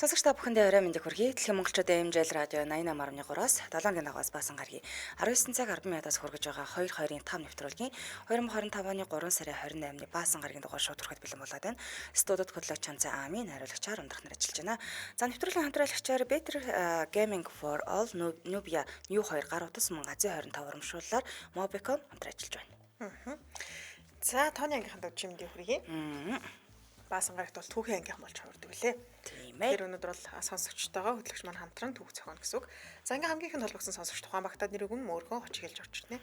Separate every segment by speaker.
Speaker 1: Сонсогч та бүхэндээ орой мэндийг хүргэе. Дэлхийн монголчуудын эмжил радио 88.3-аас 7-гийн дагаас баасан гаргийн 19 цаг 10 минутаас хүргэж байгаа 2-2-5 нэвтрүүлгийн 2025 оны 3 сарын 28-ны баасан гаргийн дугаар шууд хүрэхэд бэлэн болоод байна. Студид хөтлөгч Чанцаа Амийн хариулагчаар ундрах нар ажиллаж байна. За нэвтрүүлгийн хамтраалагчаар Better Gaming for All Nubia New 2 гар утас мөн Азийн 25 урамшууллаар Mobicom хамтран ажиллаж байна.
Speaker 2: За тооны ангийнханд чимдээ хүргэе. Баасан гарагт бол түүхийн ангийнхан болж хувирдаг лээ.
Speaker 1: Тийм ээ.
Speaker 2: Тэр өнөөдөр бол сонсогчтойгоо хөтлөгч маань хамтран түүх зохионо гэсэн үг. За ингээм хамгийн ихэнд холбогдсон сонсогч тухайн багтаад нэрийг нь мөргөн хоч хэлж орж ирнэ.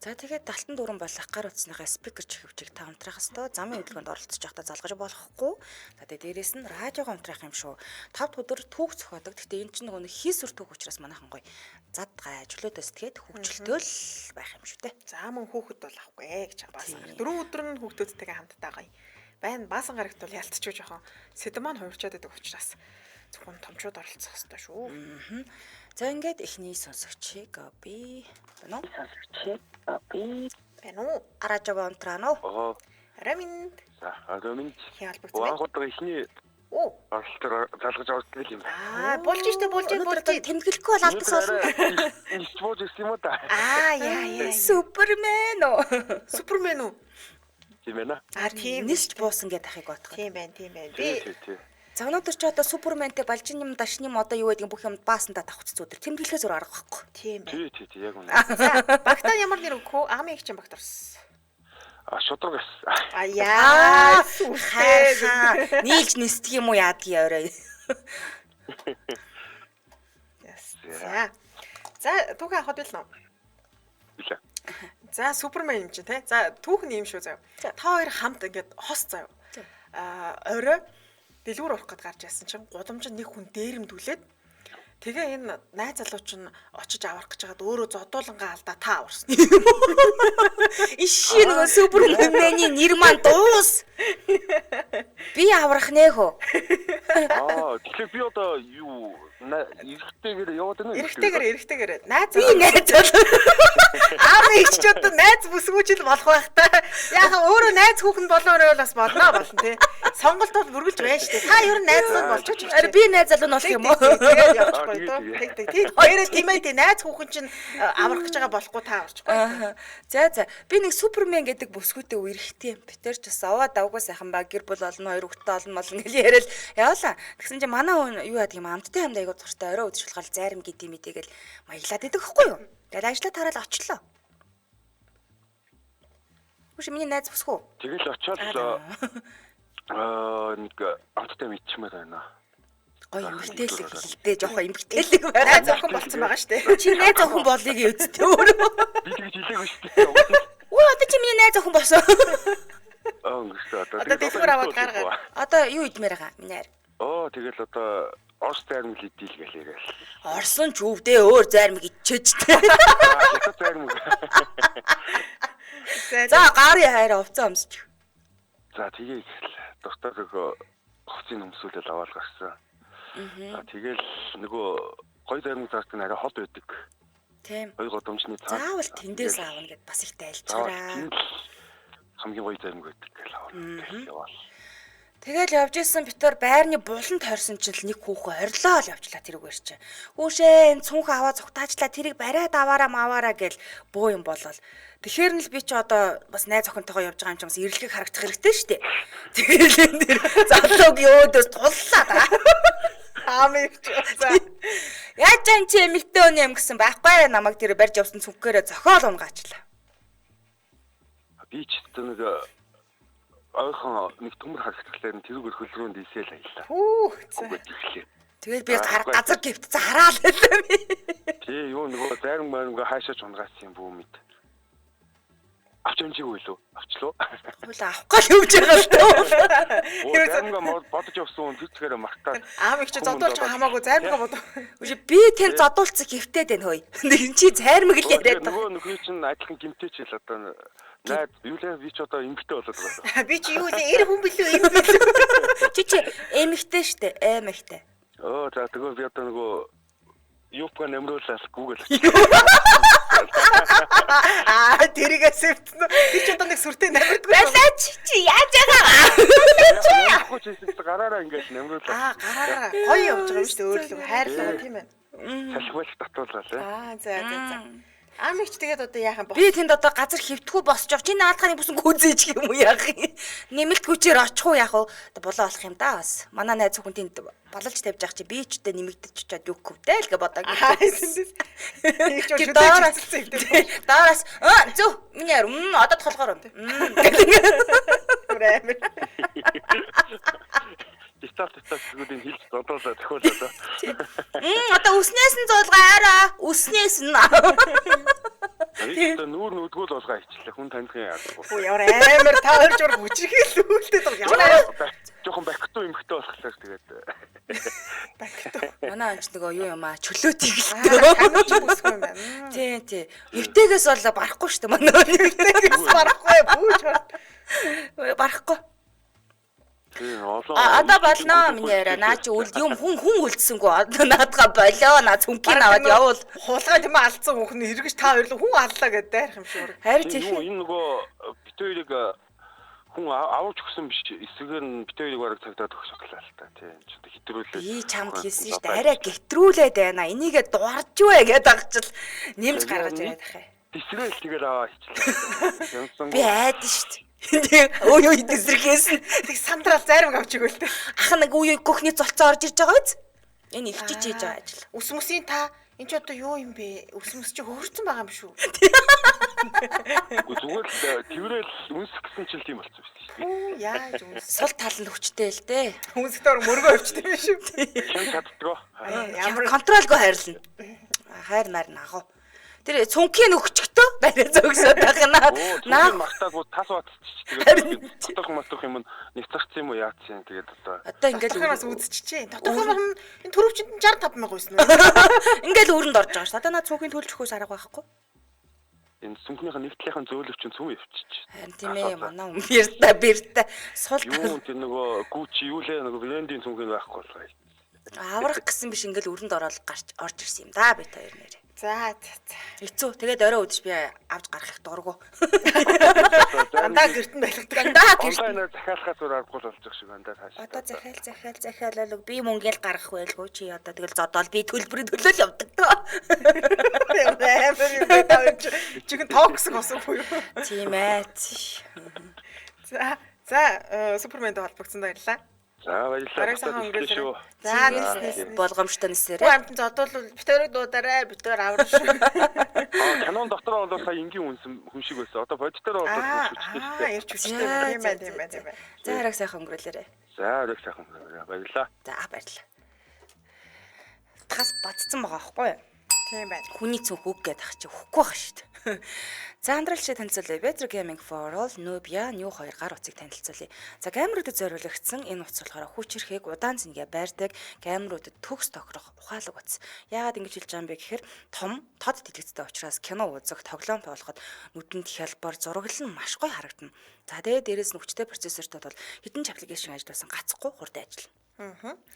Speaker 1: За тэгээд Далтан дүүрэн болох гар утасныхаа спикер чихвчийг та хамтрах хэвээр замын хөдөлгөөнд оролцож байхдаа залгаж болохгүй. За тэгээд дээрээс нь радиогоо хамтрах юм шүү. 5 өдөр түүх зохиодог. Гэхдээ энэ чинь нөгөө хис үр түүх учраас манайхан гоё зад гай чөлөөдөөс тэгээд хөвчлөлтөөл байх юм шүү дээ.
Speaker 2: За мөн хүүхэд бол авахгүй гэж баасан. 4 өдөр нь хүүхдүүдтэйгээ хамтдаа гоё. Байна баасан гарагт бол ялцчихгүй жоохон сэдв маань хувирчаад байдаг учраас зөвхөн томчууд оролцох хэрэгтэй шүү.
Speaker 1: За ингээд эхний сонсогчийг би байна уу? Аражава онтрано. Раминд.
Speaker 3: За, раминд.
Speaker 2: Хялбарт.
Speaker 3: Анхудаа эхний оролцоор залгаж авах гэх юм.
Speaker 2: Болж штэ болж
Speaker 1: тэмдэглэхгүй бол алдсан болсон.
Speaker 3: Нисбож ирсэн юм уу та?
Speaker 2: Яа.
Speaker 1: Супермен үү?
Speaker 2: Супермен үү?
Speaker 3: Тийм ээ.
Speaker 2: Тийм.
Speaker 1: Нисч буусан гэдэг ахыг бодох.
Speaker 2: Тийм байна.
Speaker 3: Тийм.
Speaker 1: За өнөөдөр ч одоо Суперментэй балжин юм дашны юм одоо юу гэдэг бүх юм баасандаа давхц зүудэр тэмдэглэхээ зур арга байхгүй.
Speaker 2: Тийм байна.
Speaker 3: Тийм яг үнэ.
Speaker 2: За багтаа ямар нэр өгөх вэ? Амын их чинь багт орсон.
Speaker 3: Шудраг.
Speaker 2: Яа.
Speaker 1: Нийлж нисдэг юм уу яадгийн орой.
Speaker 2: За түүхэн авахд билнэ үү?
Speaker 3: Билээ.
Speaker 2: За Супермен юм чинь те. За түүх нь юм шүү заяа. Та хоёр хамт ингээд хос заяа. Орой дэлгүүр урах гээд гарч яасан чинь гудамж нэг хүн дээрэмдүүлээд тэгээ энэ найз залуу чинь очиж аврах гэж хагаад өөрөө зодуулангаа алдаа та аварсан.
Speaker 1: Иши нөгөө Супермений нэр маань дуус. Би аврах нэ хөө.
Speaker 3: Тэгэхээр би одоо юу эргэтэйгээр яваад байна уу?
Speaker 2: Эргэтэйгээр. Найз
Speaker 1: залуу.
Speaker 2: Аав их ч одоо найз бүсгүүчл болох байх та. Яг өөрөө найз хүүхэн болоорой бас болно тий. Сонголт бол бүргэлж байна шүү дээ. Та ер нь найз залуу болчих.
Speaker 1: Ари би найз залуу нь болох юм уу?
Speaker 2: Тэгээд явчихгүй доо. Тэг. Хоёроо тиймээ найз хүүхэн чинь аврах гэж байгаа болохгүй та авчихгүй.
Speaker 1: За би нэг Супермен гэдэг бүсгүүтэй үерхтэй юм. Битэр ч бас аваа давгүй сайхан ба гэр бүл олно хоёр хүүхдтэй олно мол ингээл яриад яваалаа. Тэгсэн чинь манай хүн юу яадаг юм амттай хамт айгуу дуртай орой үдшил гал зайрам гэдэм мэдээгэл маяглаад идэг хэвгүй юу? Тэгээд ажлаа тараад очлоо. Үгүй миний найз бүсгүй.
Speaker 3: Тэгэл очиод нэг амттай мэдчмээр байна.
Speaker 1: Гоё эмгтээлэг хэлэлтэй жоохон эмгтээлэг байна.
Speaker 2: Найз охин болцсон байгаа шүү дээ.
Speaker 1: Чи найз охин болыг үсттэй өөрөө.
Speaker 3: Би тэгж хэлээгүй шүү дээ.
Speaker 1: Оо одоо чи миний найз охин болсон.
Speaker 2: Одоо дэлгүүр аваад гаргаад.
Speaker 1: Одоо юу идмээр байгаа миний хайр.
Speaker 3: Тэгэл одоо Орос зайрмаг идэл гэл яриад.
Speaker 1: Орсон ч өвдөө өөр зайрмаг идчихэж тээ.
Speaker 3: Зайрмаг.
Speaker 1: За гарын хайр овцоо өмсч.
Speaker 3: За тэгээ доктор хоцын өмсүүлэл аваад гарсан. Тэгэл нөгөө гой зайрмаг цааштай арай хол байдаг.
Speaker 1: Тийм.
Speaker 3: Гой годомчны цаа.
Speaker 1: Заавал тэндээс аавна гэд бас их тайлчраа.
Speaker 3: Хамгийн гой зайрмаг байдаг гэл аваад.
Speaker 1: Тэгэл явж исэн битэр байрны буланд хорсон чинь нэг хүүхэн орилоо л явчлаа тэрэг барьч. Хүүшээ энэ цүнх аваа зүгтаачлаа тэрийг бариад аваараа маваараа гэл буу юм болол. Тэгэхээр нь л би ч одоо бас найз охинтойгоо явж байгаа юм чинь бас ирлэгийг харагдах хэрэгтэй шүү дээ. Тэгэл энэ дэр залууг өөдөөс туллаа да.
Speaker 2: Аамиг ч.
Speaker 1: Яаж ч чи эмэгтэй өнө юм гэсэн байхгүй намайг тэр барьж явсан цүнхгээрээ зохиол унгаачлаа.
Speaker 3: Би ч нэг ойхон нэг төмөр харагдчихлаа тэрүүгээр хөлрөөнд ийсэл аялаа. Тэгэл
Speaker 1: би газар гівтцээ хараал байлаа би.
Speaker 3: Тий юу нөгөө зайрам мөрөнгө хаашаач унгаасан юм бүү мэд. Авч амжиг үйлөө авчлаа.
Speaker 1: Хөөе авахгүй л өвж байгаа л тоо.
Speaker 3: Зайрамга бодож явсан тэр зэгээр мартаа.
Speaker 2: Аав их ч зодуулж хамаагүй зайрамга бодоо.
Speaker 1: Үгүй би тэр зодуулцыг хөвтээд байна хөөе. Энд чи зайрмаг л яриад байгаа.
Speaker 3: Нөгөө чинь адилхан гимтэйч л одоо найз юу л би ч одоо эмгтэй болоод байгаа.
Speaker 2: Би чи юу л эр хүн билүү эм билүү.
Speaker 1: Чи эмгтэй штэ эмэгтэй.
Speaker 3: За тэгээ би одоо нөгөө юупга нэмрүүлээс Google.
Speaker 2: Тэрийгээ сэвтэн. Би ч одоо нэг сүртэй намирдгүй.
Speaker 1: Балаач чи яаж байгаа?
Speaker 3: Хөөч гараараа ингээд нэмрүүлээ.
Speaker 2: Гараараа гоё явж байгаа юм шүү дээ өөрлөг хайрлаа тийм ээ.
Speaker 3: Салхивч татуулаа лээ.
Speaker 2: За. Амигч тэгээд одоо яахан
Speaker 1: Би тэнд одоо газар хөвтгүү босч явах. Чи наадханы бүсэн гүзээж юм уу яах юм? Нэмэлт хүчээр очих уу яах вэ? Болоо болох юм да бас. Манай найз хүн тэнд бололж тавьж явах чи би ч гэдэг нэмэгдэж чад юу хөвтэй л гэ бодог. Даараас зөв миний яар одоо толгоор юм.
Speaker 3: Дисталт зүйлийг хэлж додоолаа төхөөлөө.
Speaker 1: Одоо үснээс нь зуулгаараа. Үснээс нь.
Speaker 3: Тэгээд нүүр нүдгүүл болгоо ичлээ. Хүн танихын яадаг.
Speaker 2: Оо ямар амар таарж уур хүчрхийл үлдээд байгаа.
Speaker 3: Жохон бактуу юмхтэй болохоор тэгээд
Speaker 1: Манай анч нөгөө юу юм аа чөлөөт игэлтэй.
Speaker 2: Хамаач үсгүй юм байна.
Speaker 1: Тий. Эвтэйгээс бол барахгүй шүү дээ манай.
Speaker 2: Эвтэйгээс барахгүй бүүж
Speaker 1: Барахгүй.
Speaker 3: олон
Speaker 1: Одоо болно миний яриа. Наа чи юм хүн үлдсэнгүү. Одоо наадгаа болоо. Наа цүнхийн аваад явуул.
Speaker 2: Хулгай тийм алдсан хүн эргэж та хоёрлоо хүн аллаа гэдээ дайрах юм шиг.
Speaker 1: Харин тий.
Speaker 3: энэ нөгөө битүүрийг хүн авч өгсөн биш. Эсвэр нь битүүрийг бараг цагдаад өгөх шатлаа л та. Тийм ч хэтрүүлээ.
Speaker 1: Би чамд хэлсэн шүү дээ. Арай гэтрүүлээд байна. Энийгээ дуурж вэ гэдэг агчил нэмж гаргаж ирээд ах.
Speaker 3: Тисрэл тэгэл аваа хичлээ.
Speaker 1: Би айдэн шүү дээ. Өө эдгэрхээс
Speaker 2: Тэг сандрал зарим авч игэл тээ.
Speaker 1: ах нэг үе гөхний золцоо орж ирж байгаа биз? Энэ ихчиж хийж байгаа ажил.
Speaker 2: Үсмүсийн та энэ ч одоо юу юм бэ? Үсмүс чи хөрцөн байгаа юм шүү.
Speaker 3: Зүгээр л тэрэл үнсэх гэсэн чил тийм болчихсон шүү дээ.
Speaker 2: Яаж үс.
Speaker 1: Сул тал нь хүчтэй л дээ.
Speaker 2: Үнсэхтөр мөргөө өвчтэй юм шүү.
Speaker 3: Хэн чаддгаа.
Speaker 1: Ямар контролгүй хайрлна. Хайр нар нагав. Тэр цүнхийн өгчгтөө барай зөксөд тахнаа.
Speaker 3: Наа мартаагүй тас батчих тэгээд дотох юм нэцэрсэн юм уу яатсан тэгээд
Speaker 1: одоо ингээл
Speaker 2: дотоохоос үзчихжээ. Дотоохоор энэ төрөвчөнд 65,000 байсан уу?
Speaker 1: ингээл өрөнд орж байгаа ш. Одоо наа цүнхийн төлж өгөхөөс арга байхгүй.
Speaker 3: Энэ сүнхнийхэн нэгтлийнхэн зөөлөвчин цүм өвччих.
Speaker 1: Харин тийм ээ манай бирта сул
Speaker 3: юу тэр нөгөө гүүч юу лээ нөгөө брендийн цүнхийн байхгүй болгоо.
Speaker 1: аврах гэсэн биш ингээл өрөнд ороод гарч орж ирсэн юм да би хоёр нэр.
Speaker 2: За.
Speaker 1: Хэцүү. Тэгээд орой өдөж би авч гарах их дургу.
Speaker 2: Дандаа гэрт нь байлгадаг.
Speaker 1: Дандаа гэрт.
Speaker 3: Онлайнаар захиалахаас өөр аргагүй болчих шиг байна да цааш.
Speaker 1: Одоо захиал би мөнгөөл гаргах байлгүй чи одоо тэгэл зодоол би төлбөрийн төлөөл явдаг дөө.
Speaker 2: Чихэн токсик болсон уу?
Speaker 1: Тийм ээ.
Speaker 2: За Суперментэй холбогдсон баярлалаа.
Speaker 3: За баярлалаа.
Speaker 2: За нийс
Speaker 1: Болгоомжтой нисээрээ.
Speaker 2: амтан зодвол битэрэг дуудараа битэр аврал шүү.
Speaker 3: Канон дотор бол сая энгийн үнсэн хүн шиг байсан. Одоо бодитоор бол хүчтэй шүү дээ.
Speaker 2: Ирч хүчтэй тийм байна.
Speaker 1: За хараг сайхан өнгөрүүлээрэй.
Speaker 3: За арай сайхан баярлалаа.
Speaker 1: За баярлалаа. Тас бацсан байгаа байхгүй юу?
Speaker 2: Тийм байна.
Speaker 1: Хүний цүнх үг гэдэг ах чи хөхгүй байх шүү дээ. За амдралчид танилцуулъя. Better Gaming for All Nubia New 2 гар утсыг танилцуулъя. За геймерүүдэд зориулагдсан энэ утас болохоор хүчирхэг удаан зингээ байрдаг геймерүүдэд төгс тохирох ухаалаг утас. Яагаад ингэж хэлж байгаа юм бэ гэхээр том тод дэлгэцтэй учраас кино үзэх, тоглоом тоглоход нүдэнд хялбар зураглал нь маш гоё харагдана. За тэгээд дээрээс нь хүчтэй процессортой бол хэдэн ч аппликейшн ажилласан гацхгүй хурдан ажиллана.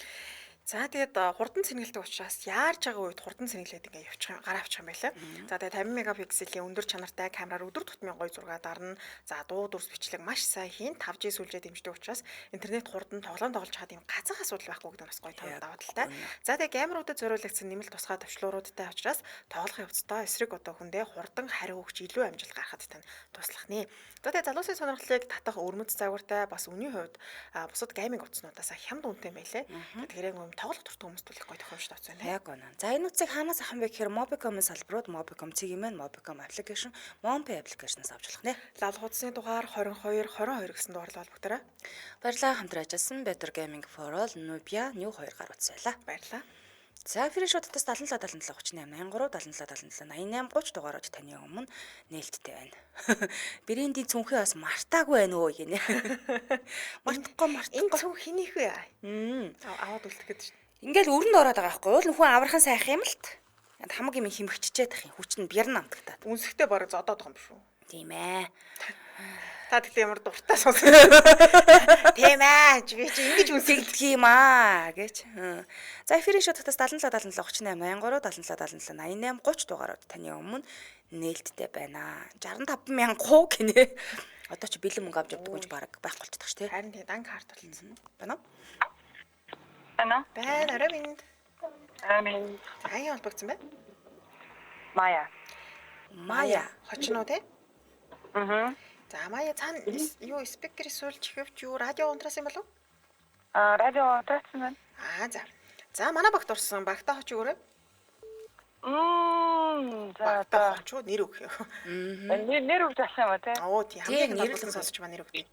Speaker 2: За тэгээд хурдан цэнгэлдэг учраас яарж байгаа үед хурдан цэнгэлээд ингээ явчих гараа авчих юм байлаа. За тэгээд 50 мегапикселийн өндөр чанартай камераар өдөр тутмын гоё зураг дарна. За дуу дүрс бичлэг маш сайн хийн 5G сүлжээ дэмждэг учраас интернет хурдан тоглоом тоглож чад юм гацах асуудал байхгүй гэдэг нь бас гоё даваа талтай. За тэгээд геймерүүдэд зориулагдсан нэмэлт тусгай төвчлөрүүдтэй учраас тоглохын явцдаа эсрэг одоо хүндээ хурдан хариу өгч илүү амжилт гаргахад тань туслах нэ. За тэгээд залуусын сонирхлыг татах өрмөц загвартай бас үний хувьд бусад гейминг утаснуудаас хямд үнэтэй байлээ. Тэгэхээр тоглох дуртай хүмүүст бол гоё тохиомжтой утас байна.
Speaker 1: Яг үнэн. За энэ утсыг хаанаас авах юм бэ гэхээр Mobicom-ын салбарууд Mobicom Cgman, Mobicom application, Monpay application-аас авч болох нэ.
Speaker 2: Лав хуудасны дугаар 22 гэсэн дугаарлал холбогдорой.
Speaker 1: Баярлалаа хамтран ажилласан Better Gaming for All Nubia New 2 гар утас байлаа.
Speaker 2: Баярлалаа.
Speaker 1: За фри шотоос 77 77 38 83 77 77 88 30 дугаарууд таны өмнө нээлттэй байна. Брендийн цүнхээ бас мартаагүй байна өө гинэ. Мартахгүй.
Speaker 2: Энэ цүнх хинийх вэ? Аваад үлдэх гэдэг чинь.
Speaker 1: Ингээл өрөнд ороод байгаа байхгүй юу? Хүн аврахын сайх юм л т. Хамаг юм химэгччээд тах юм. Хүч нь бэр намтагтаад.
Speaker 2: Үнсэхтэй бараг зодоод байгаа юм шүү.
Speaker 1: Тийм ээ.
Speaker 2: Та тэгтээ ямар дуртай сонсон. Тийм ээ. Би чи ингэж үнсэгдэх
Speaker 1: юм аа гэж. За эфирийн шотоос 77 77 38 83 77 77 88 30 дугаарууд таны өмнө нээлттэй байна. 65,000 хуу гинэ. Одоо ч бэлэн мөнгө авч явдаг гэж бараг байх болчихдог ш тий.
Speaker 2: Харин тийм дан карт болсон.
Speaker 1: Байна уу?
Speaker 4: Байна.
Speaker 2: Байна, орой минь.
Speaker 4: Амин.
Speaker 2: Аяа холбогдсон байна.
Speaker 4: Мая.
Speaker 1: Мая.
Speaker 2: Хочноо те?
Speaker 4: Мгм.
Speaker 2: За, Мая цаана юу спикерийг суулж ихвч юу радио унтраас юм болов?
Speaker 4: Радио таацсан байна.
Speaker 2: За. За, манай багт орсон. Багтаа хоч өгөөрэй. Багтаа хоч нэр өгөх.
Speaker 4: Нэр өгч авсан юм тий.
Speaker 2: Тийм хамгийн нэрлсэн сонсож байгаа нэр өгөх.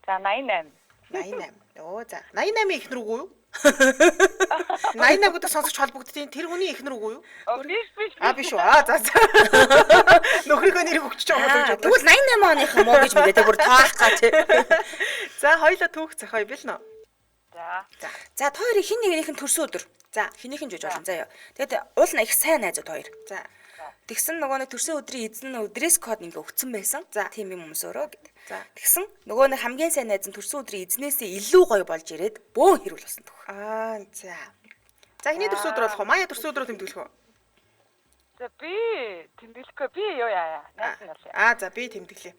Speaker 4: За 88.
Speaker 2: 88. За. 88-ийн ихнэр үгүй юу? 88-уудаа сонсогч холбогдтiin тэр хүний ихнэр үгүй юу?
Speaker 4: Биш.
Speaker 2: Биш үү? За. Нөхрийнхөө нэрийг өгч байгаа юм
Speaker 1: Тэгвэл 88 оных юм уу гэж мэдээ бүр таах га тий.
Speaker 2: За, хоёлоо түүх зохио билнэ.
Speaker 4: За.
Speaker 1: За та хоёрын хин нэгнийх нь төрсөн өдөр.
Speaker 2: За.
Speaker 1: Хинийх нь жиж болно заяа. Тэгэд уул нь их сайн найзууд хоёр.
Speaker 2: За.
Speaker 1: Тэгсэн нөгөө нэг төрсөн өдрийн эзэн нь дресс код ингээ өгцөн байсан.
Speaker 2: За.
Speaker 1: Тийм юм хүмүүс өөрөө гэд.
Speaker 2: За.
Speaker 1: Тэгсэн нөгөө нэг хамгийн сайн найз нь төрсөн өдрийн эзнээсээ илүү гоё болж ирээд бөөн хэрүүл болсон төх.
Speaker 2: За. За, хиний төрсөн өдөр болох уу? Мая төрсөн өдрөө тэмдэглэх үү?
Speaker 4: За би тэмдэглэхгүй би юу яа. Найз нь л.
Speaker 2: За, би тэмдэглэе.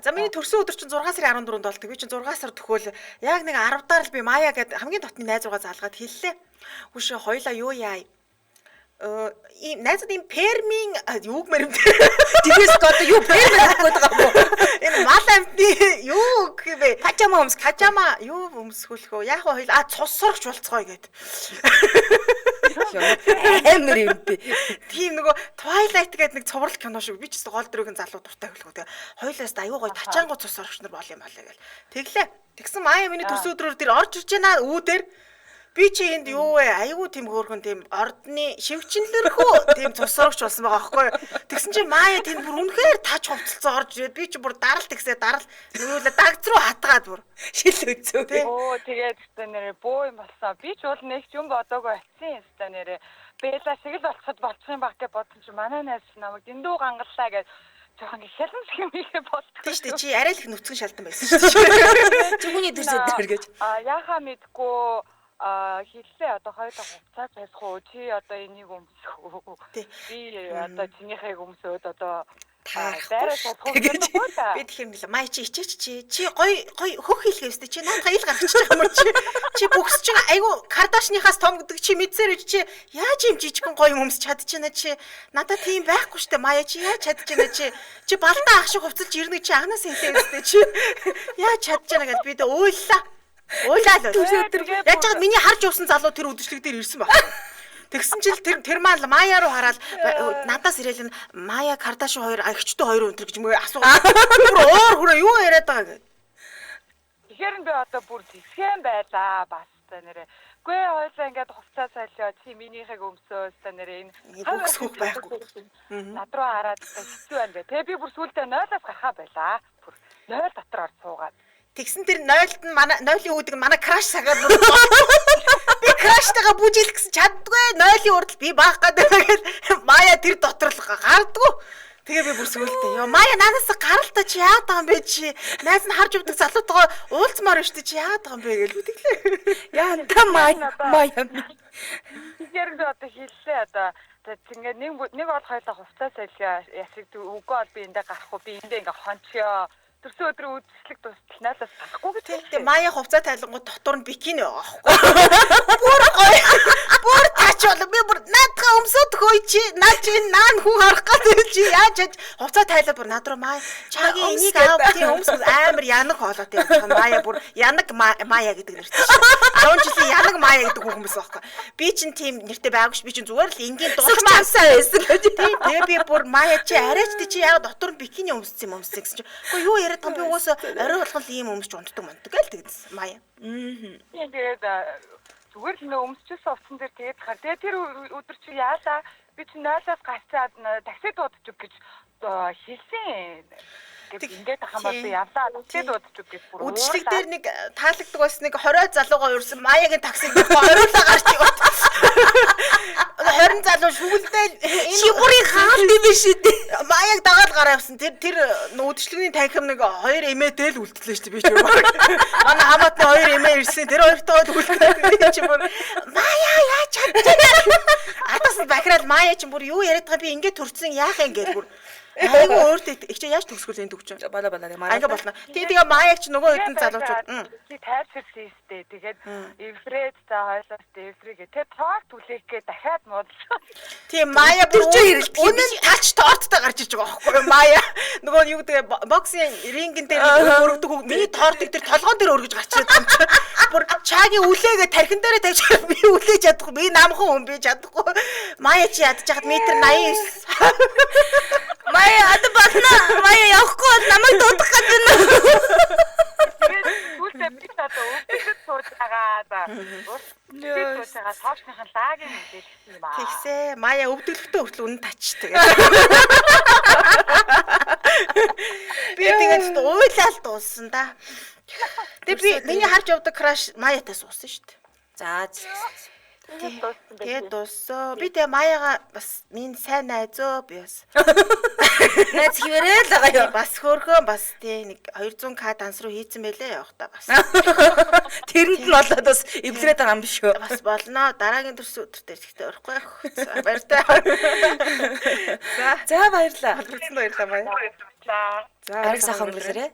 Speaker 2: За, миний төрсөн өдөр чинь 6 сарын 14-нд болдог. Би чинь 6 сар төхөөл яг нэг 10 даар л би Мая гэд хамгийн дотны найз руугаа залгаад хэллээ. Хүш хоёлаа юу яа. Ийм найзад ийм пермийн юуг мэрэмт.
Speaker 1: Дресс код юу пермэн авах гэдэг юм уу?
Speaker 2: Энэ мал амтны юу гэвэ?
Speaker 1: Пажама өмс
Speaker 2: Пажама юу өмсгүүлэх вэ? Яг хоёул цус сурагч болцгоё гэд.
Speaker 1: амар юм бэ.
Speaker 2: Тийм нөгөө Twilight гэдэг нэг цуврал кино шиг би ч гэсэн гол дөрөгийн залуу дуртай хөлгөө. Хоёлаас аюу гоё тачаангуу цус сурагч нар бол юм болоо гэл. Тэглээ. Тэгсэн Мая миний төрсөн өдрөөр тэр орж ирж байна үү дээр. Би чи энд юу вэ? Айгуу тийм хөөрхөн тийм ордны шивчнэлэрхүү тийм цус сурагч болсон байгаа байхгүй юу? Тэгсэн чи Мая тэнд бүр үнэхээр тач хувцалцсан орж ирээд би чи бүр дарал тэгсээ дарал нүүлээ дагц руу хатгаад бүр
Speaker 1: шил үзөө тий.
Speaker 4: Тэгээд өстө нэрээ бөө юм болсон. Би ч бол нэг ч юм бодоогүй атсан өстө нэрээ. Бэла шиг л болчих юм баг гэж бодсон чи манай найз намайг дэндүү гангарлаа гэж жоохон хялмс юм ихэ болтгоо.
Speaker 2: Тийм шүү дээ. Чи арай л их нүцгэн шалдан байсан шүү дээ.
Speaker 1: Чи хүний төрсөн өдөр гэж.
Speaker 4: Яхаа мэдгүй хэллээ одоо хоёулаа хуцаад байх уу чи одоо энийг өмсөх үү би одоо чинийхээ өмсөөд одоо
Speaker 2: таарах би тэгэхээр нэлээ Мая чи ичээч чи гой хөх хийлгээвстэй чи наадга ил гаргачих юм уу чи бүкс чи айгу Кардашныхаас том гэдэг чи мэдсээр чи яаж юм жижигхэн гой өмсч чадчихна чи надад тийм байхгүй штэ Мая чи яаж чадчихна чи балтаа ах шиг хувцалж ирнэ чи агнаас хэлээвстэй чи яаж чадчихна гэж би дэ уйллаа л. Яаж чад миний харж явсан залуу тэр үдшилэг дээр ирсэн баг. Тэгсэн чил тэр маань Мая руу хараад надаас ирээл Мая Кардашин хоёр агчтай хоёр өнтер гэж мөө асуугаад. Өөр хүрээ юу яриад байгаа гэв.
Speaker 4: Тэгэхээр би одоо бүр зэсгэн байлаа бас та нэрээ. Гүй хоёлаа ингээд хувцас солио чи минийхийг өмсөөс та нэрээ энэ
Speaker 2: бүкс хөх байхгүй.
Speaker 4: Над руу хараад хэцүү байна гэ. Тэгээ би бүр сүулдэ 0-аас гарахаа байлаа. Бүр 0 дотор орж суугаад.
Speaker 2: Тэгсэн тэр 0-д нь манай 0-ийн үүдг нь манай краш сагаад би краштайгаа бүжиглэх гэсэн чаддгүй 0-ийн урд би баах гэдэг Мая тэр дотор л гардггүй. Тэгээ би бүр сүултээ. Йоо Мая наанаас гаралта чи яагаад байгаа юм бэ чи? Найз нь харж өгдөг залуутайгаа уулзмаар шүү дээ чи яагаад байгаа юм бэ гэж үтгэлээ.
Speaker 1: Яа та Мая.
Speaker 4: Тэгэхээр би одоо хэллээ одоо тэгээд нэг бол хоёлаа хувцас солио ясыг үгүй бол би эндээ гарах уу би эндээ ингээ хончё төрсөн өдрийн үдшилэг дуустал наалаас гарахгүй гэж.
Speaker 2: Тэгээ Мая хувцас тайлангууд дотор нь бикини байгаа байхгүй. Бүр гоё. Бүр тач бол би бүр наадгаа өмсөд хөөе чи наад чи наан хүү харах гэдэг чи яаж хувцас тайлаад бүр над руу Мая чагийн энийг аав тийм өмсөв амар янаг хоолой тийм Мая бүр янаг Мая гэдэг нэртэй. 10 жилийн янаг Мая гэдэг хүмүүс байхгүй. Би чинь тийм нэртэй байгаагүй ш би чинь зүгээр л энгийн
Speaker 1: дуулмаасаа байсан гэж.
Speaker 2: Тэгээ би бүр Мая чи арайч чи яа дотор нь бикини өмссөн юм өмссөн гэсэн чи. Гэхдээ юу яриад байгаа би угаасаа орой болгон ийм өмсч унтдаг мантдаг л тэгдсэн Мая.
Speaker 4: Тэгээд зүгээр л нөө өмсчихсэн уцсан дээр тэгээд хаа. Тэгээд тэр өдөр чи яалаа би чи 0-аас гарцаад такси дуудаж өг гэж хэлсэн. Ингээд ахын бол би явлаа такси дуудаж өг гэж бүр.
Speaker 2: Үдшилэг дээр нэг таалагддаг байсан нэг 20 залуугаа урьсан Маягийн таксиг оруулаа гарч яваад. 20 залуу шүглдэл
Speaker 1: Чи бүрийн хаалт юм биш үү?
Speaker 2: Маяг дагаад гараа явсан. Тэр үдшилгийн танхим нэг 2 эмээтэй л үлдлээ шүү дээ би ч юм. Манай хамаатны 2 эмээ ирсэн. Тэр хоёртойгоо үлдлээ би ч юм. Мая яаж чадчихна? Наадаас бахирал Мая ч бүр юу яриад байгаа би ингээд төрцөн яах юм гээд бүр айгу өөртөө их яаж төгсгөл энэ төгч.
Speaker 1: Бала
Speaker 2: Ага болно. Тэгээ Маяг ч нөгөө хэдэн залуучууд
Speaker 4: тайрширсэн юм. Тэгээд Эвфред за хойлоос Эвфригээ тэ тоог түлээхгээ дахиад муудалсан.
Speaker 2: Тийм Мая бүрчээ ирэлдэх. Үнэн тач торттой гарч иж байгаа байхгүй юу Мая. Нөгөө юу тэгээ боксинг рингэн дээр өргөдөг хөг миний тортыг тэр толгоон дээр өргөж гарч ирээд юм чи. Бүр чаагийн үлээгээ тархин дээрээ тавьж би үлээж чадахгүй. Би намхан хүн би чадахгүй. Мая чи ядж хаад метр 89.
Speaker 1: Мая ад батна. Мая явахгүй намайг дуудах гэж байна.
Speaker 4: Түлээ би надад өвдөж сууж байгаа да. Би сууж байгаа тоочныхан лагийн мэдээлсэн юм аа.
Speaker 2: Тэгсээ Мая өвдөглөхтөө хүртэл үнэн тачдаг. Би тэгээд уйлал дууссан да. Тэгээд би миний харж явдаг краш Маятай суусан шүү дээ.
Speaker 1: За.
Speaker 2: Тэгээд дууссан. Би тэгээ Маяга бас минь сайн найзөө би бас.
Speaker 1: Найз хിവэрэл байгаа юу?
Speaker 2: Бас хөөрхөн бас тий нэг 200к данс руу хийцэн байлээ явах та бас.
Speaker 1: Тэрэнд нь болоод бас эвлэрээд байгаа юм биш үү?
Speaker 2: Бас болно. Дараагийн төрс өдөртөө ихтэй орохгүй байх. Баяртай.
Speaker 1: За баярлаа.
Speaker 2: Хүрсэн баярлаа Мая. За
Speaker 1: Ариг сайхан өнгөрөөрэй.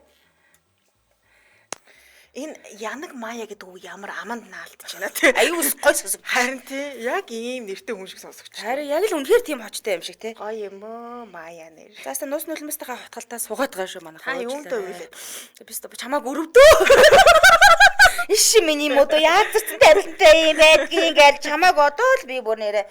Speaker 2: Энэ Янаг Мая гэдэг үг ямар аманд наалдж байна тий.
Speaker 1: Аюу гой сонсог.
Speaker 2: Харин тий яг ийм нэртэй хүн шиг сонсогч.
Speaker 1: Харин яг л үнэхээр тийм хочтой юм шиг тий.
Speaker 2: Гоё юм уу Мая нэр.
Speaker 1: Заастаа нус нулимстайгаа хотголтаа суугаад байгаа шүү манай.
Speaker 2: Та юунтай үйлээ.
Speaker 1: Бистэ чамааг өрөвдөө. Иши миний модо яаж ч тавилантай юм байдгийг гэж чамааг одоо л би бүр нэрэ.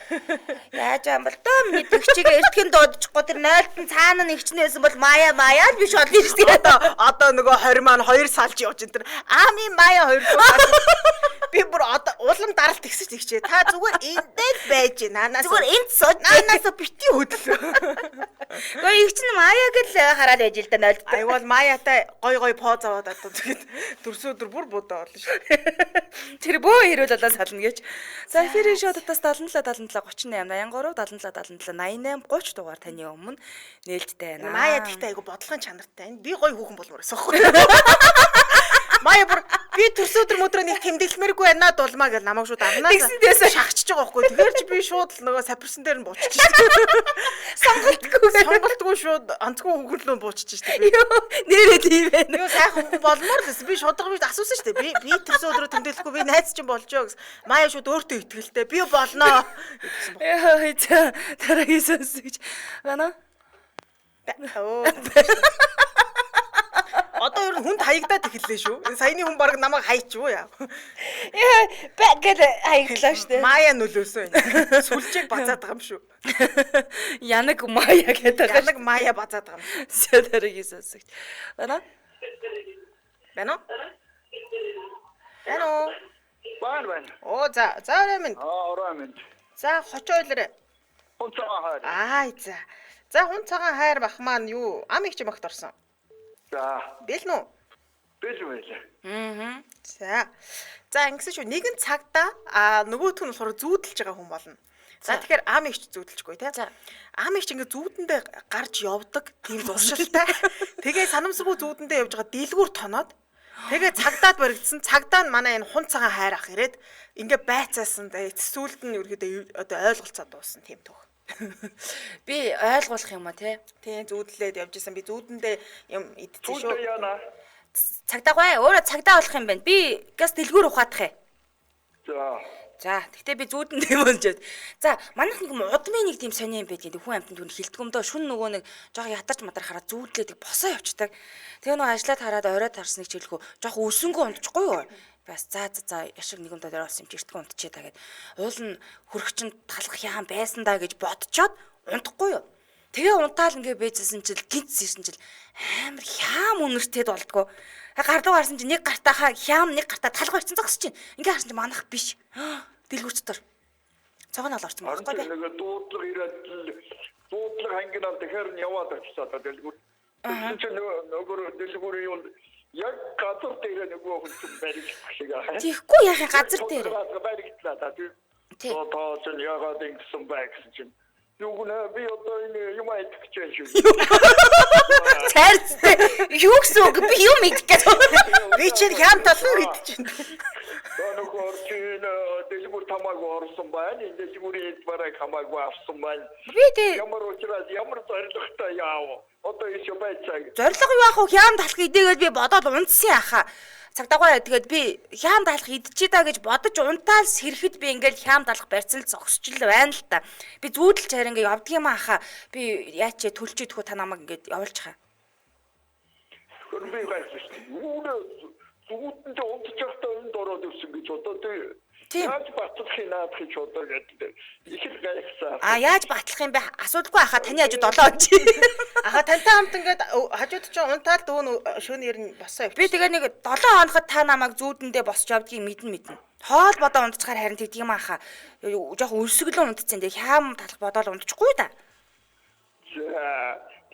Speaker 1: Яаж юм бол доо миний төгчигээ эртхэн дуудчихгүй тэр 0-т цаана нэгчнээсэн бол Мая л биш бол биш тий.
Speaker 2: Одоо нөгөө 20 маань 2 салж явж энэ тэр Ами Мая 2 би бүр одоо улам даралт ихсэж тэгчээ. Та зүгээр эндээ л байж наанаас
Speaker 1: зүгээр энд сууд
Speaker 2: наанаас бити хөдлөө.
Speaker 1: Гой их чинь Маяг л хараад байж л да 0-т.
Speaker 2: Айвал Маятай гой поз аваад одоо тэгээд дөрсөдөр бүр будаа болно шүү.
Speaker 1: Тэр бөө хэрүүл болоо сална гэж. За эфирийн шоудаас 77 38 83 77 88 30 дугаар таны өмнө нээлттэй байна.
Speaker 2: Мая тэгтээ айгу бодлогын чанартай. Би гой хүүхэн болмоор эсвэл. Мая бүр би төрсөдөр мөдрөө нэг тэмдэглэмээргүй байна дулмаа гэж намайг шууд авнаа.
Speaker 1: Тэгсэнтэйсээ
Speaker 2: шахчихж байгаа байхгүй. Тэгэхээр чи би шууд л нөгөө сапирсан дээр нь бууччих. Сонголтгүй шууд онцгой хөвгөлөө бууччих шүү дээ.
Speaker 1: Нэрээ тийм байна.
Speaker 2: Юу сайхан хүн болмоор л би шударга би асуусан шүү дээ. Би төрсөдрөө тэмдэглэхгүй би найз чинь болжоо гэсэн. Мая шууд өөртөө итгэлтэй. Би болноо.
Speaker 1: Яа за дараагийн сонсогч. Байна.
Speaker 2: Одоо ер нь хүнд хаягдаад эхэллээ шүү. Энэ саяны хүн баг намайг хайчихв яа.
Speaker 1: Яа бэгэд хаяглаа штэ.
Speaker 2: Мая нөлөөсөн. Сүлжээг бацаад байгаа юм шүү.
Speaker 1: Янаг Мая гэдэг.
Speaker 2: Янаг Мая бацаад байгаа юм.
Speaker 1: Дараагийн сонсогч. Байна.
Speaker 2: Байна. Байна.
Speaker 3: Байна.
Speaker 2: Оо за минь.
Speaker 3: Ороо минь.
Speaker 2: За хочойлрээ.
Speaker 3: Хүн цагаан хайр.
Speaker 2: Аа за. За хүн цагаан хайр бах маань юу? Ам их ч магт орсон.
Speaker 3: За.
Speaker 2: Бэл нүү?
Speaker 3: Бэл байлаа.
Speaker 2: За. За ингэсэн шүү. Нэгэн цагта нөгөөх нь болохоор зүүдэлж байгаа хүн болно. За тэгэхээр ам ихч зүүдэлжгүй тий.
Speaker 1: За.
Speaker 2: Ам ихч ингээ зүүдэндээ гарч явдаг тийм зуршилтай. Тэгээ санамсаргүй зүүдэндээ явж байгаа дэлгүүр тоноод тэгээ цагдаад баригдсан. Цагдаа нь манай энэ хун цагаан хайр ах ирээд ингээ байцаасан. Сүүлд нь ерөөдөө одоо ойлголцоод дууссан тийм төх.
Speaker 1: Би ойлгуулах юм а тий.
Speaker 2: Тийм зүүдлээд явж исэн. Би зүүдэндээ юм идчихсэн шүү.
Speaker 3: Түлээ яана.
Speaker 1: Цагдаагүй өөрөө цагдаа болох юм байна. Би газ дэлгүүр ухаадах ээ.
Speaker 3: За.
Speaker 1: За тэгтээ би зүүдэн дэмонжээд. За манайх нэг удмын нэг тийм сони юм байдгийг хүн амтнд түн хилдэгмдөө шүн нөгөө нэг жоо ятарч мадар хараад зүүдлээд босоо явчихдаг. Тэгээ нөгөө ажиллаад хараад оройд харсныг чиглэхүү жоох өсөнгөө унтчихгүй юу? Бас за яшиг нэг өндөө дөрөөс юм чи эртгэн унтчээ та гэд уул нь хөрөгчөнд талах яхан байсан даа гэж бодцоод унтахгүй юу? Тэгээ унтаал ингээ бэжсэн чил гинц ирсэн чил амар хям үнэртэд болдгоо. Гардуу харсан чи нэг гартаа хям нэг гартаа талах барьсан зогсож чинь. Ингээ харсан чи манах биш. Дэлгүүр дотор. Цогон ол орсон байхгүй бай.
Speaker 3: Нэг дуудлага ирээд дуудлага хангинал тэгэхээр нь яваад очсон та дэлгүүр. Чи нөгөө дэлгүүр юу яг газар дээр нөгөө хүн чинь баригдах шиг аа.
Speaker 1: Тийхгүй яахын газар дээр.
Speaker 3: Баригдлаа та.
Speaker 1: Тий.
Speaker 3: Одоо ч ягаад ингэсэн бай гэсэн чинь. Юу гэнэ би одоо энэ юм айдах гэж байна шүү.
Speaker 1: Цайрцтэй. Юу гэсэн үг би юм идэх гэж.
Speaker 2: Би чинь хям толгой идэж байна.
Speaker 3: нөгөө орчин дэлгүүр тамаагүй орсон байна. Энэ дэлгүүрийн бараг хамаагүй авсан байна.
Speaker 1: Би тий
Speaker 3: Ямар учраас ямар зоригтой яав. Одоо ийш байцаа.
Speaker 1: зориг юу ах вэ? Хям талах идээгээл би бодоод унтсан яхаа. Цагдаагаа тэгээд би хям талах идчихээ да гэж бодож унтаал сэрэхэд би ингээл хям талах барьцал зогсчл байна л та. Би зүүдэлж харин ингээ явдгийм аха. Би яач төлчөдөхөө та намайг ингээд явуулчихаа.
Speaker 3: Би гайхсан шүү дээ. Зүгтэн унтчих та энэ дороод ирсэн гэж одоо яаж батлах юм наад гэж одоо гэдэг. Их л гайхсан.
Speaker 1: Яаж батлах юм бэ? Асуудалгүй аха таны хажууд 7 он чи.
Speaker 2: Аха тантай хамт ингээд хажууд чи унтаал дүүн шөнөөр нь босоо явчих.
Speaker 1: Би тэгээ нэг 7 хоноход та намайг зүүдэндээ босч явдгийг мэднэ. Хоол бодоо унтчихаар харин тэгдэг юм аха. Жоох өрсөглөө унтцсан дээ. Хям талах бодоод унтчихгүй да.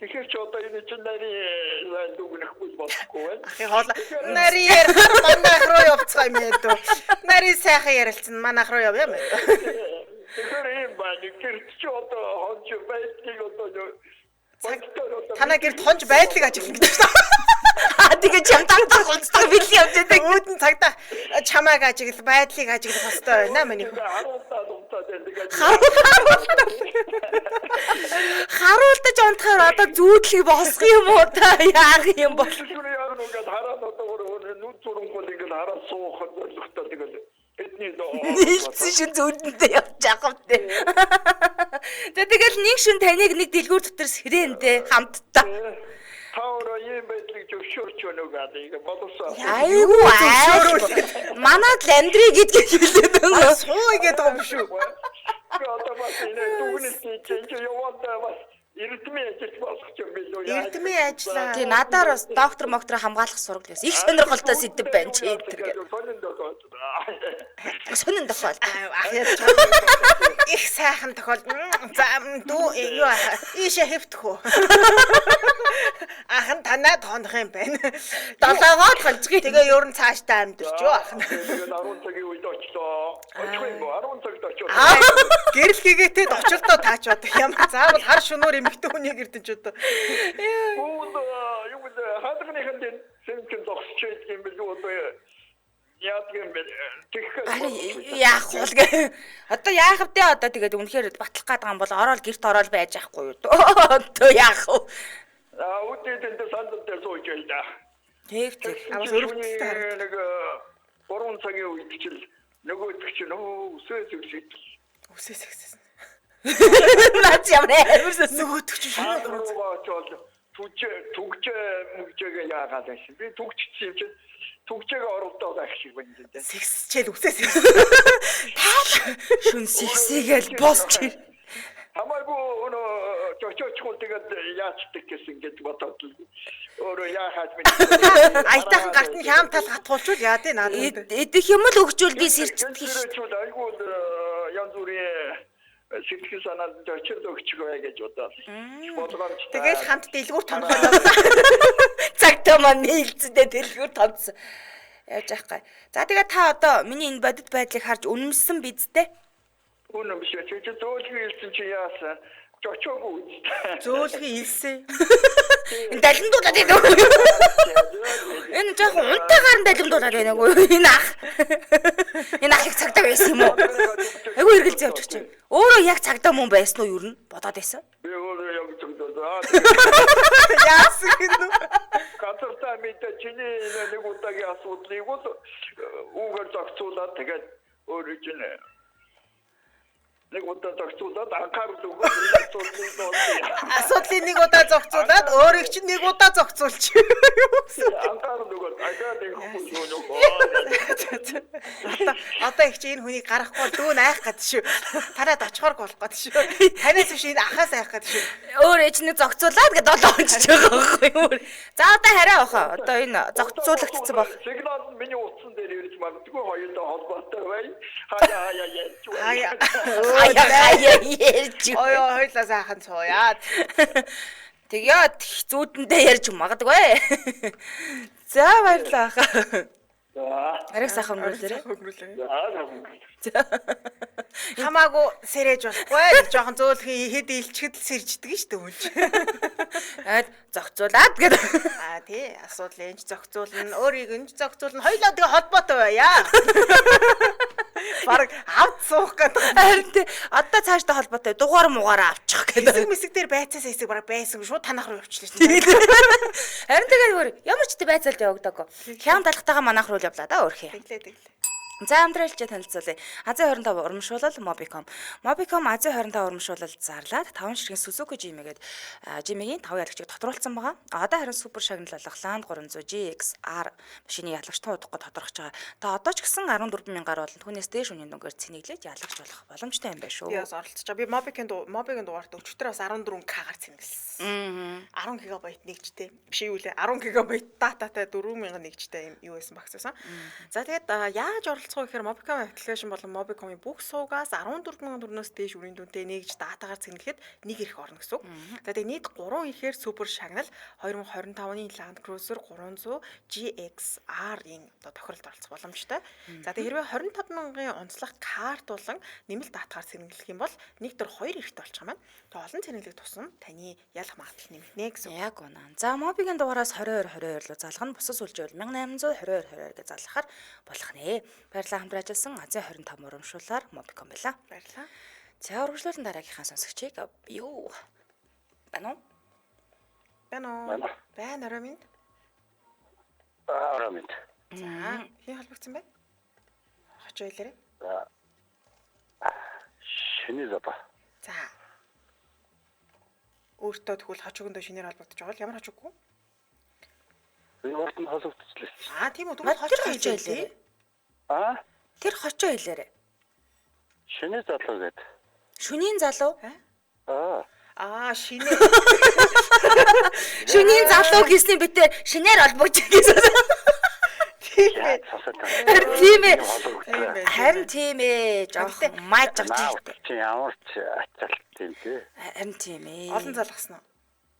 Speaker 3: Тэгэхээр ч одоо энэ чинь нарийн дүгнэхгүй болохгүй байна.
Speaker 2: Ахи хоол нарийн ярихаар манайх руу явцгаа юм яа дөө. Нарийн сайхан ярилцсан манайх руу явъя мэ.
Speaker 3: Тэгэхээр юм байна. Гэрч чи одоо хонч байдлыг одоо
Speaker 2: Танаа гэрт хонж байдлыг ажиглах гэдэг шүү.
Speaker 1: Тэгээ чамтаа гонцтой бил явж байдаг.
Speaker 2: Үүдэн цагдаа чамааг ажиглах байдлыг ажиглах хэрэгтэй байна миний.
Speaker 1: Харуулдаж унтахаар одоо зүүдлийг босох юм уу та яах юм бол. Нийлцэн шин зүүдэндээ явж байгаа юм те. Тэгэл нэг шин таныг нэг дэлгүүр дотор сэрэнтэй хамтдаа.
Speaker 3: Таураа юм байдлыг зөвшөөрч байна уу гэдэг бодсон.
Speaker 1: Айгу манад ламдри гэдгийг хэлээд байгаа.
Speaker 2: Суу гэдэг юм шүү.
Speaker 3: Одоо бас энэ дүгнэлт чинь яваад бас эрдмийн ажил болох юм билүү яа.
Speaker 2: Эрдмийн ажиллаа.
Speaker 1: Тий надаар бас доктор моктор хамгаалах сургал байсан. Их сонирхолтой сэдв байна чи энэ төр. Сонин тохиол.
Speaker 2: Их сайхан тохиол. За дүү юу ийшээ хэвтэх үү. Ахан танаа тоонох юм байна.
Speaker 1: 7-оор хонцгий.
Speaker 2: Тэгээ ер нь цаашдаа амьдэрч юу ах.
Speaker 3: Тэгээд 10 цагийн үед очлоо. Очих юм уу? 10 цагт очив.
Speaker 2: Гэрэл хийгээтэй очирдоо таач бод. Ямар заавал хар шөнөөр эмэгтэй хүний гэрдэж одоо.
Speaker 3: Юу вэ? Хадганыхан дэн сэнхэн зогсож байгаа юм билүү одоо яах юм бэ?
Speaker 1: Яах вэ гэ. Одоо яах вэ одоо тэгээд үнэхээр батлах гээд байгаа юм бол ороод гэрт ороод байж яахгүй юу. Одоо яах вэ?
Speaker 3: Үдээдэн сандал дээр сууж байла.
Speaker 1: Тэг.
Speaker 2: Авс өрөвдөлтэй
Speaker 3: нэг 3 цагийн үед чил нөгөөдөг чинь үсээс үсэт.
Speaker 2: Үсээс ихсэн.
Speaker 1: Наач ямар амарсан
Speaker 2: Нөгөөдөг чинь
Speaker 3: шууд түгж мөгжөөгөө яагаад вэ? Би түгчсэн юм чинь түгжээг оролдоод байх шиг байна дээ.
Speaker 2: сэгсчээл үсээс
Speaker 1: шүн сэгсэгээл босч.
Speaker 3: Хамаагүй өнөө чочочгүй тэгээд яачдаг гэсэн гэж бодоод л өөрөө яахад минь
Speaker 2: айтайхан гарт нь хям тал хатгуулчул яа дээ надад.
Speaker 1: Идэх юм л өгчүүл би сэрчдэг шүү.
Speaker 3: айгүй янз бүрийн сэтгэл санаанд зорчил өгчих бай гэж бодоод.
Speaker 2: Тэгэл хамт дэлгүүр томхоо.
Speaker 1: Цагтаа маань нийлцэдээ дэлгүүр томцсон. Яаж яах вэ? За тэгээ та одоо миний энэ бодит байдлыг харж үнэмсэн бидтэй.
Speaker 3: Үнэн биш ээ. Чи зөөлхий хэлсэн чи яасан? Чочоогүй үстэй.
Speaker 2: Зөөлхий илсэн.
Speaker 1: Энэ далимдуулаад байна уу? Энэ жоохон унтаагаар нь далимдуулаад байна уу? Энэ ах их цагдаа байсан юм уу? Айгу эргэлз явж чи. Өөрөө яг цагдаа мөн байсан уу юу н бодоод байсан?
Speaker 3: Би өөрөө яг цагдаа.
Speaker 2: Яасан гэнэ?
Speaker 3: Гадартаа мэдээ чиний нэг удаагийн асуудлыг бол үүгээр зохицуулаад тэгээд өөрөө чинь нэг удаа зохицуулаад анхаарал өгөөд
Speaker 2: Асуудлыг нэг удаа зохицуулаад өөрийг чинь нэг удаа зохицуулж.
Speaker 3: анхаарал өгөөд агаадаг хүмүүс
Speaker 2: Одоо их чи энэ хүнийг гарахгүй дүүн айх гэдэг шүү. Танаад очихоор болох гэдэг шүү. Танаас биш энэ ахаас айх гэдэг шүү.
Speaker 1: Өөр ээжний зогцуулаад гэдэг 7 онцж байгаа байхгүй юу? За одоо хараа баха. Одоо энэ зогцуулагдсан баг.
Speaker 3: Сигнал нь миний утсан дээр ирж магадгүй хоёулаа холбоотой бай. Хаяа
Speaker 1: Хаяа ярьж.
Speaker 2: Ой хоёлаа сайхан цууяад.
Speaker 1: Тэгээд зүүдэндээ ярьж магадгүй. За баярлалаа. Арай сайхан өнгөрүүлээрэй.
Speaker 3: За.
Speaker 2: Хамаагүй сэрэж болохгүй. Жохон зөөлхий хэд илчгэд сэрждэг шүү дээ үлж.
Speaker 1: Айд зохицуулаад гэдэг.
Speaker 2: Тий, асуудал энэч зохицуулна, өөрийг энэч зохицуулна. Хоёулаа тэгээ холбоотой байя. Бараг авд суух гэдэг.
Speaker 1: Харин тий одоо цаашдаа холбоотой дугаар муугаараа авчих гэдэг.
Speaker 2: Хэсэг дээр байцаас хэсэг бараг байсан шууд танах руу явчихлаа шүү дээ.
Speaker 1: Харин тэгээд өөр ямар ч тий байцаалд явагдаагүй. Хян талхтайгаа манайх руу явлаа да өөрхий.
Speaker 2: Тэглээ.
Speaker 1: За амдралчаа танилцуулъя. Азийн 25 урамшуулал Mobicom. Mobicom Азийн 25 урамшуулал зарлаад 5 ширхгийн Suzuki Jimmy гээд Jimmy-ийн 5 ялагчийг тодруулсан байгаа. Одоо харин супер шагнал болох Land 300 GX-R машины ялагч туудахгүй тодорхож байгаа. Та одоо ч гэсэн 14,000-аар болон түүнээс дээш үнийн дүнгээр цэнэглэж ялагч болох боломжтой юм байна шүү.
Speaker 2: Би бас оролцож байгаа. Би Mobicom дугаарт өчтөр бас 14K-гаар цэнгэлсэн. 10 ГБ нэгжтэй. Биш юу лээ 10 ГБ дататай 4,000 нэгжтэй юм юу байсан багссан. За тэгээд яаж оролцох гэхээр Mobicom application болон Mobicom-ийн бүх суугаас 14,000 төгрөгөөс дээш үрийн дүнтэй нэгж датагаар цэнгэлэхэд нэг ирэх орно гэсэн үг. За тэгээд нийт 3 ихээр супер шагнал 2025-ны Land Cruiser 300 GX-R-ийн одоо тохиролд оролцох боломжтой. За тэгээд хэрвээ 25,000-ын онцлог карт болон нэмэлт датагаар цэнгэлэх юм бол нэг дөр 2 ирэхтэй болчих юм байна. Тэгээд олон цэнгэлэг тусам таны ялах магадлал нэмэгнэ гэсэн үг.
Speaker 1: Яг үнэ. За Mobicom дугаараас 22 руу залгах нь бусад сүлжээл 1822 гэж залгахаар болох нэ. Баярлалаа хамтран ажилласан Азийн 25 урамшуулаар Mobicom байла.
Speaker 2: Баярлалаа.
Speaker 1: За үргэлжлүүлэн дараагийнхаа сонсогчийг юу байна уу? Байна орой минь.
Speaker 3: Орой минь.
Speaker 2: За хин холбогдсон бай. Хожоо хэлээрэй.
Speaker 3: За. Шинэ зата.
Speaker 2: За. Өөртөө тэгвэл хожигондоо шинээр холбогдож байгаа л ямар хожиггүй?
Speaker 3: Би өөрт нь холбогдчихлээ.
Speaker 2: Тийм үү. Тэгвэл хожоо хэлээрэй.
Speaker 1: Тэр хочоо хэлээрэй.
Speaker 3: Шинэ залуу гээд.
Speaker 1: Шүнийн залуу?
Speaker 2: Шинэ.
Speaker 1: Шүнийн залуу гэсний битээ шинээр олбогч гэсэн. Тийм ээ. Харин тийм ээ. Жоох маяг жагч ихтэй.
Speaker 3: Чи ямар ч ачаалт юм тий.
Speaker 1: Харин тийм ээ.
Speaker 2: Олон залгасан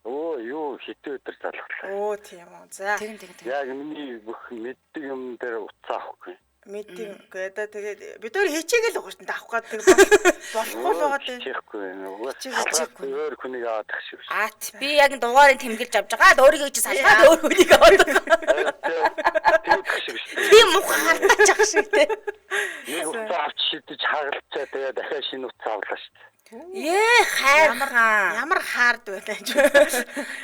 Speaker 3: Оо
Speaker 2: уу?
Speaker 3: юу хитэ өдөр залглаа.
Speaker 2: Тийм үү. За.
Speaker 1: Тэгин.
Speaker 3: Яг миний бүх мэддэг юм дээр уцаахгүй.
Speaker 2: Мэдээ гэдэг тэгээд бид өөр хийчихээ л угаас таах гээд болохгүй л байгаа дээ.
Speaker 3: Хийхгүй нөгөө өөр хүнийг аваад тах шиг.
Speaker 1: Би яг дугаарыг тэмгэлж авч байгаа. Өөрийгөө ч салгаад өөр хүнийг аваад байгаа. Тийм муухай хартаач ах шиг те.
Speaker 3: Нэг уцаа авч шидэж хагалцаа тэгээд дахиад шинэ уцаа авлаа шүү
Speaker 1: дээ. Хайрхан.
Speaker 2: Ямар хаард байлаа ч.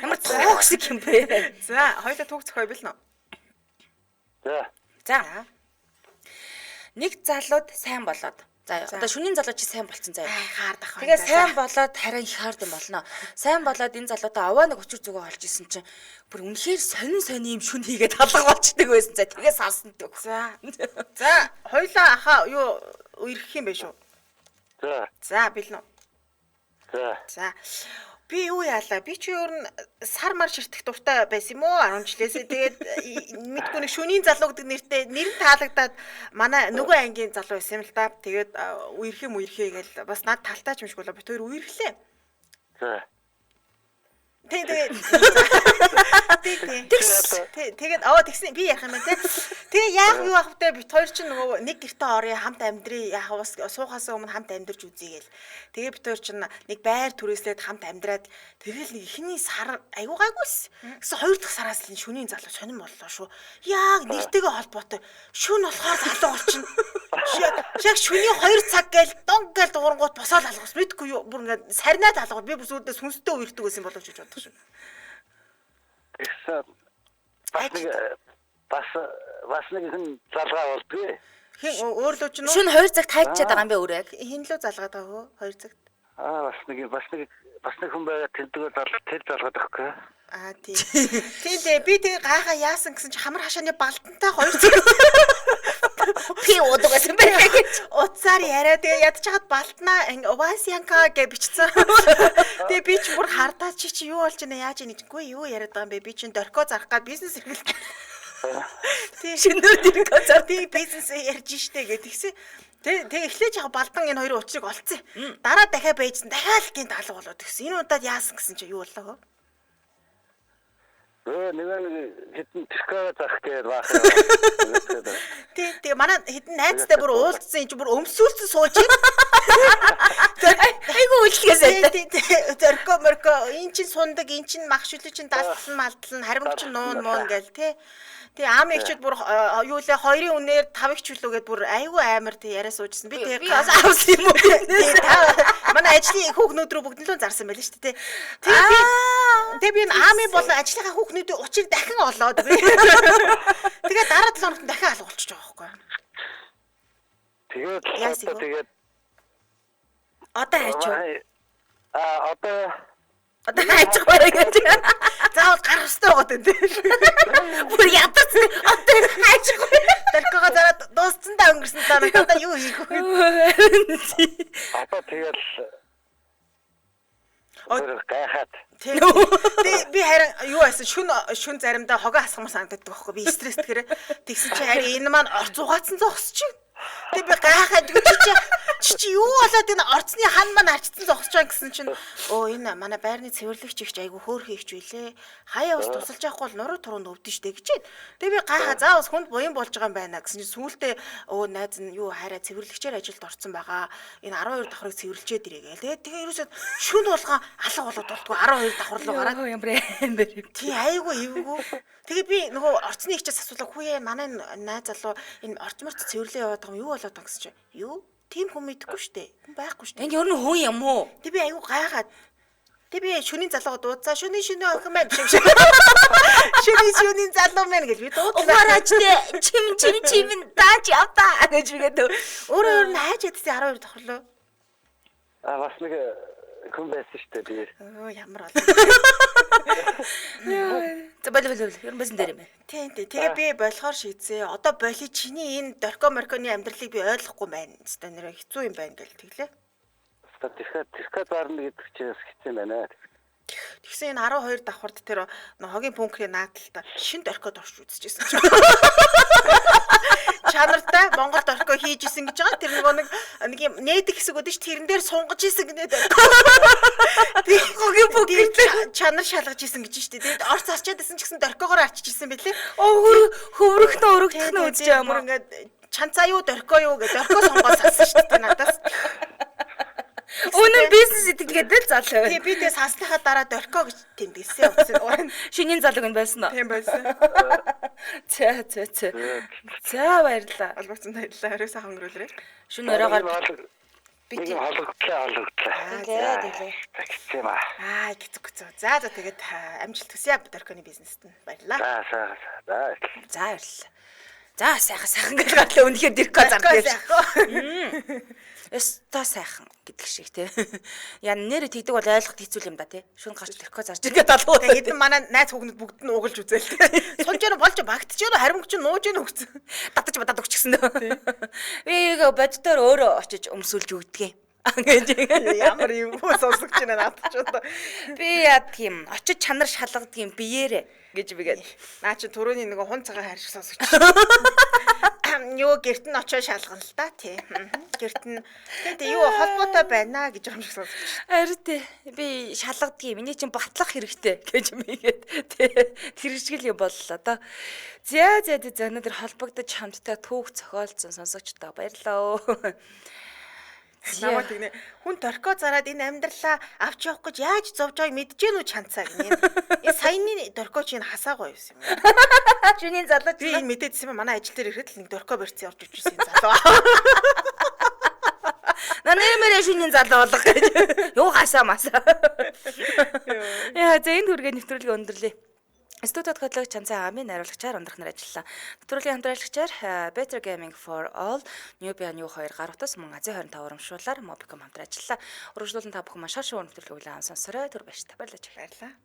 Speaker 1: Ямар токсик юм бэ?
Speaker 2: За, хоёулаа түүх зохио билнэ үү?
Speaker 3: За.
Speaker 1: Нэг залууд сайн болоод. За одоо шүнийн залуу чи сайн болцсон заяа.
Speaker 2: Хаардах байна.
Speaker 1: Тэгээ сайн болоод харин их хаард юм болно. Сайн болоод энэ залуутай аваа нэг өчр зүгөө олж исэн чинь бүр үнэхээр сонин юм шүн хийгээд алга болчдөг байсан. За тэгээ салсан төг.
Speaker 2: За хоёлаа аха юу ирэх юм бэ шүү. За билнэ. За. Би юу яалаа? Би чи өөр нь сар мар ширтэх дуртай байсан юм уу? 10 жилээс. Тэгээд мэдгүй нэг шүнийн залуу гэдэг нэртэй нэр нь таалагдаад манай нөгөө ангийн залуу байсан юм л да. Тэгээд үерхээ гээл бас над талтай ч юмшгүй л бит хоёр үерхлээ. Тэгээд тэгсэн би ярих юм байна те. Тэгээ яг юу ах вэ? Бит хоёр чинь нөгөө нэг гэртээ орё хамт амьдрий. Яг бас суухаас өмнө хамт амьдарч үзье гээл. Тэгээ бит хоёр чинь нэг байр түрээслээд хамт амьдраад тэгэл нэг ихний сар айгуу гайгүйс. Гэсэн хоёр дахь сараас л шүнийн залуу сонирн боллоо шүү. Яг нэртэйгээ холбоотой. Шүн болохоор залуу болчихно. Яг шүний 2 цаг гээл донг гээл дуурангууд босоод алгаас мэдгүй юу. Бүр ингээд сарнаад алгууд би бүс үүдээ сүнстэй үердэг байсан боловч гэж боддог шүү.
Speaker 3: Тэгсэн бас нэг хэн залгаа болдгоо.
Speaker 2: Хин өөрлөө ч нөө
Speaker 1: шүн 2 цагт хайчаад байгаа юм бэ өөрөө?
Speaker 2: Хин лөө залгаад байгаа хөө 2 цагт.
Speaker 3: Бас нэг хүн байгаа тэлдэгөө тэл залгаад байхгүй.
Speaker 2: Тийм би тэгээ гайхаа яасан гэсэн чи хамар хашааны балтантай 2 цаг
Speaker 1: пи удагсан байх гэж
Speaker 2: уцаар яриа тэгээ ядчихад балтнаа Васянка гэж бичсэн. Тэгээ би ч бүр хардаа чи юу болж байна яаж ийггүй юу яриад байгаа юм бэ? Би чинь дорко зарах гад бизнес эрхэлж. Тийм шинээр дөрко зар тийм бизнес ярьж штэ гэдгийгсэн. Тэгээ эхлэж яг балдан энэ хоёрын учрыг олцсон. Дараа дахиад байжсан. Дахиад гинт алга болоод гисэн. Энэ удаад яасан гэсэн чи юу боллоо?
Speaker 5: нэг хэдэн тэрхээ зах гээд баах.
Speaker 2: Тий манай хэдэн найзтай бүр уулзсан энэ бүр өмсүүлсэн сууж байна.
Speaker 1: Айгу үлдгээсэй.
Speaker 2: Зорко морко эн чин сундаг эн чин мах шүлэг чин далдлан малдлан харимг чин нуун муун гээл тий. Тий аам ихчүүд бүр юу лээ 2-ын үнээр 5 их чүлүүгээд бүр айгу амар тий яриа суужсэн. Би
Speaker 1: бас авсан юм уу?
Speaker 2: Манай ажлын хүүхнүүд рүү бүгд нөлөө зарсан байл шүү дээ. Тэгээ би аамын болон ажлынхаа хүүхнүүдийн учрыг дахин олоод би. Тэгээ дараа 7 хоногт дахин алга болчихж байгаа байхгүй.
Speaker 5: Тэгээд
Speaker 1: Одоо хайчих.
Speaker 5: Одоо
Speaker 1: хайчих барай гэж.
Speaker 2: Заавал гарах хэрэгтэй байгаа дээ.
Speaker 1: Бүр ядарсан. Одоо хайчих.
Speaker 2: Тэрхээ зараад дууссан да өнгөрсөн даа надад юу хийх вэ?
Speaker 5: одоо тэгэл гайхаад
Speaker 2: Би харин юу байсан шүн заримдаа хогоо хасгамар санагддаг байхгүй би стресстэйгээр тэгсэн чи харин энэ маань орц угаацсан зогсож байна. Тэг би гайхаад чи юу болоод энэ орцны хан маань арчсан зогсож байгаа гэсэн чинь энэ манай байрны цэвэрлэгч ихч айгу хөөрхөн ихч үлээ. Хаяа ус тусалж явахгүй бол нуруу туруунд өвдөн штэ гэж. Тэг би гайхаа заа ус хүнд буян болж байгаа юм байна гэсэн чинь сүүлдээ найз нь юу хараа цэвэрлэгчээр ажилд орсон байгаа. Энэ 12 давхрыг цэвэрлжээд ирээ гээл. Тэгээ ерөөсөө шүн болгоо алга болоод болтгоо 12 давхар руу гараад.
Speaker 1: Ямар амар.
Speaker 2: Тий айгу эвгүй. Тэгээ би нөгөө орцны ихчээс асуулаа хүүе манай найз залуу энэ орчморт цэвэрлээ яваад байгаа юу болоод байгаа гэсэн чинь юу? Тим хүн мэдэхгүй штэ. Хүн байхгүй штэ.
Speaker 1: Энэ ер нь хүн юм уу?
Speaker 2: Тэг би айгу гайхаад. Тэг би шүний залууга дуудсаа шүний охин маань биш. Шүний залуу маань гэж би дуудлаа.
Speaker 1: Угаараач чим даач яваа гэж бигээд
Speaker 2: өөрөө нь хайж ядсан 12 давхарлоо.
Speaker 5: бас нэг хүн байсан штэ би.
Speaker 2: Ямар бол.
Speaker 1: За болов ер нь басан дээр юм байна.
Speaker 2: Тийм. Тэгээ би болохоор шийдсээ. Одоо боли чиний энэ дорко морконы амьдралыг би ойлгохгүй байна. Хэвээ нэрээ хэцүү юм байна гэл тэглээ.
Speaker 5: тэрхээ зарна гэдэг чинь хэцүү байна.
Speaker 2: Тэгсэн энэ 12 давхард тэр хогийн бункрийн наадталтаа шин доркод орж үзчихсэн. Чанартай Монгол дорко хийж исэн гэж байгаа. Тэр нэг юм нээдэг хэсэг өдөж тэрэн дээр сунгаж исэн гинэ. Тэр хогийн бункрийн чанар шалгаж исэн гэж шүү дээ. Тэгээд орц арчаад исэн ч гэсэн доркогоор арчиж исэн бэлээ.
Speaker 1: Хөврөхнө өргөдөхнө үзэж
Speaker 2: ямар ингээд чанцаа юу дорко юу гэдэг дорко сонгоод салсан шүү дээ надаас.
Speaker 1: Үнэн бизнес итгэлгээд л залуу байна.
Speaker 2: Тий би тэгээ сансныхаа дараа дорко гэж тэмдэглэсэн явсан.
Speaker 1: Шинийн залууг нь байсан уу?
Speaker 2: Тийм байсан.
Speaker 1: За баярлалаа.
Speaker 2: Албацсан баярлалаа. Орой сайхан өнгөрүүлрээ.
Speaker 1: Шүн оройгоор
Speaker 5: Нэг холготлаа.
Speaker 1: тэгээ.
Speaker 5: Тэгсэн ба.
Speaker 2: Гэцүү. За тэгээд амжилт хүсье дорконы бизнест нь. Баярлалаа.
Speaker 5: За.
Speaker 1: За баярлалаа. За сайхан гэж гарлаа үнэхээр дэрко зардгийж. Өстө сайхан гэдэг шиг тий. Яа нэрэ тэгдэг бол ойлгоход хэцүү юм да тий. Шүн гарч дэрко зарж иргээд алуу.
Speaker 2: Тэгээд манай найз хүүхнүүд бүгд нь уугалж үзээл. Сунж яана болж багтж яана харимг чинь нууж яана өгцөн.
Speaker 1: Дадаж өгчихсэн дөө. Би боддоор өөрөө очиж өмсүүлж өгдөг.
Speaker 2: Ямар юм уу сонсогч байна надад ч одоо.
Speaker 1: Би яадаг юм. Очиж чанар шалгадаг юм биеэрээ гэж бигээд.
Speaker 2: Наа чи түрүүний нэг хун цагаан хайр шиг сонсогч. Юу гэрт нь очиж шалгана л да тий. Гэрт нь тий юу холбоотой байна гэж юм шиг сонсогч.
Speaker 1: Ари тий. Би шалгадаг юм. Миний чинь батлах хэрэгтэй гэж бигээд тий. Тэр шиг л юм боллоо да. За өнөөдөр холбогдож хамтдаа түүх зохиолцсон сонсогчдоо баярлалаа.
Speaker 2: Намаа тэгнэ хүн дорко зараад энэ амьдралаа авч явах гэж яаж зовж байгааг мэдчихэв үү чанцаа гинэ. Энэ саяны дорко чинь хасаагүй байсан юм.
Speaker 1: Шүний залуу
Speaker 2: би энэ мэдээдсэн юм манай ажил дээр ирэхэд л нэг дорко барьцсан орж ичсэн залуу.
Speaker 1: Нэмэрэ шүний залуу болох гэж. Юу хасаа масаа. Яа за энэ хүргээ нэвтрүүлгээ өндөрлөө. Студиод хөтлөгч Чанцаа Амийн найруулагчаар ундрах нар ажиллалаа. Нэвтрүүлгийн хамтраалагчаар Better Gaming for All, Newbian U2 гар утас мөн Азийн 25 урамшуулаар Mobicom хамтран ажиллалаа. Урагшлуулан та бүхэн маш шар шуурн нэвтрүүлэг үлээн сонсорой. Түр баяр та баярлалаа.